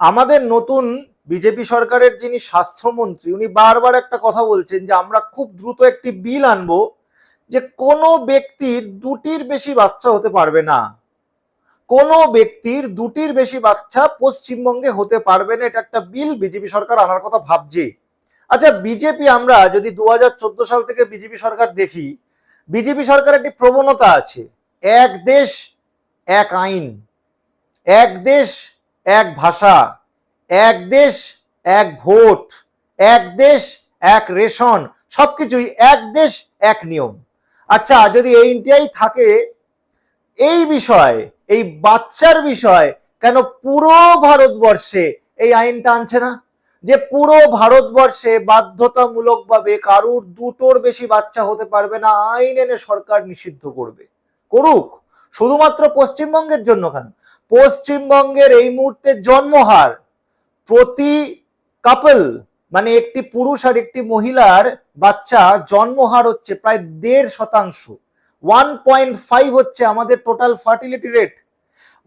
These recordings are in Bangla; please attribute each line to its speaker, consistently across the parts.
Speaker 1: আমাদের নতুন বিজেপি সরকারের যিনি স্বাস্থ্যমন্ত্রী উনি বারবার একটা কথা বলছেন যে আমরা খুব দ্রুত একটি বিল আনবো যে কোনো ব্যক্তির দুটির বেশি বাচ্চা হতে পারবে না। কোনো ব্যক্তির দুটির বেশি বাচ্চা পশ্চিমবঙ্গে হতে পারবে না, এটা একটা বিল বিজেপি সরকার আনার কথা ভাবছে। আচ্ছা, বিজেপি আমরা যদি 2014 সাল থেকে বিজেপি সরকার দেখি, বিজেপি সরকার একটি প্রবণতা আছে, এক দেশ এক আইন, এক দেশ এক ভাষা, এক দেশ এক ভোট, এক দেশ এক রেশন, সবকিছুই এক দেশ এক নিয়ম। আচ্ছা, যদি এইটাই থাকে, এই বিষয়, এই বাচ্চার বিষয় কেন পুরো ভারতবর্ষে এই আইনটা আনছে না যে পুরো ভারতবর্ষে বাধ্যতামূলকভাবে কারুর দুটোর বেশি বাচ্চা হতে পারবে না, আইন এনে সরকার নিষিদ্ধ করবে? করুক, শুধুমাত্র পশ্চিমবঙ্গের জন্য কেন? পশ্চিমবঙ্গের এই মুহূর্তে জন্মহার প্রতি কাপল, মানে একটি পুরুষ আর একটি মহিলার বাচ্চা জন্মহার হচ্ছে প্রায় 1.5%। 1.5 হচ্ছে আমাদের total fertility rate.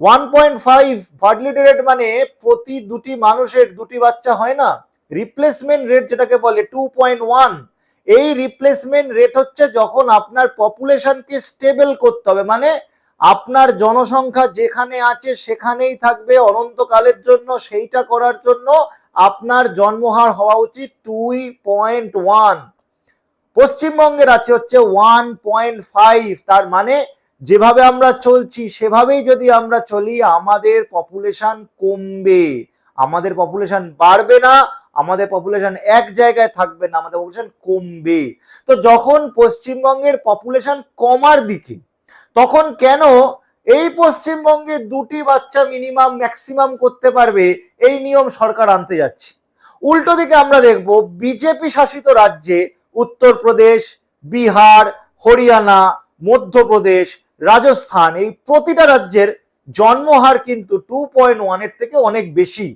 Speaker 1: 1.5 fertility rate মানে প্রতি দুটি মানুষের দুটি বাচ্চা হয় না। রিপ্লেসমেন্ট রেট যেটাকে বলে 2.1। এই রিপ্লেসমেন্ট রেট হচ্ছে যখন আপনার পপুলেশনকে স্টেবল করতে হবে, মানে আপনার জনসংখ্যা যেখানে আছে সেখানেই থাকবে অনন্তকালের জন্য, সেইটা করার জন্য আপনার জন্মহার হওয়া উচিত 2.1। পশ্চিমবঙ্গের আছে হচ্ছে 1.5। তার মানে যেভাবে আমরা চলছি সেভাবেই যদি আমরা চলি, আমাদের পপুলেশন কমবে, আমাদের পপুলেশন বাড়বে না, আমাদের পপুলেশন এক জায়গায় থাকবে না, আমাদের পপুলেশন কমবে। তো যখন পশ্চিমবঙ্গের পপুলেশন কমার দিকে, তখন কেন এই পশ্চিমবঙ্গে দুটি বাচ্চা মিনিমাম ম্যাক্সিমাম করতে পারবে এই নিয়ম সরকার আনতে যাচ্ছে? উল্টো দিকে আমরা দেখব বিজেপি শাসিত রাজ্যে উত্তরপ্রদেশ, বিহার, হরিয়ানা, মধ্যপ্রদেশ, রাজস্থান, এই প্রতিটা রাজ্যের জন্মহার কিন্তু 2.1 এর থেকে অনেক বেশি,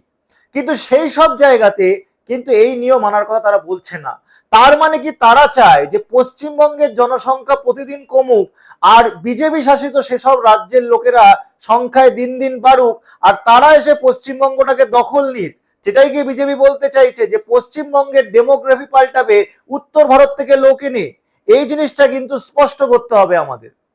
Speaker 1: কিন্তু সেই সব জায়গাতে কিন্তু এই নিয়ম আনার কথা তারা বলছে না। তার মানে কি তারা চায় যে পশ্চিমবঙ্গের জনসংখ্যা প্রতিদিন কমুক আর বিজেপি শাসিত সেসব রাজ্যের লোকেরা সংখ্যায় দিন দিন বাড়ুক, আর তারা এসে পশ্চিমবঙ্গটাকে দখল নিক? সেটাই কি বিজেপি বলতে চাইছে যে পশ্চিমবঙ্গের ডেমোগ্রাফি পাল্টাবে, উত্তর ভারত থেকে লোক এনে? এই জিনিসটা কিন্তু স্পষ্ট করতে হবে আমাদের।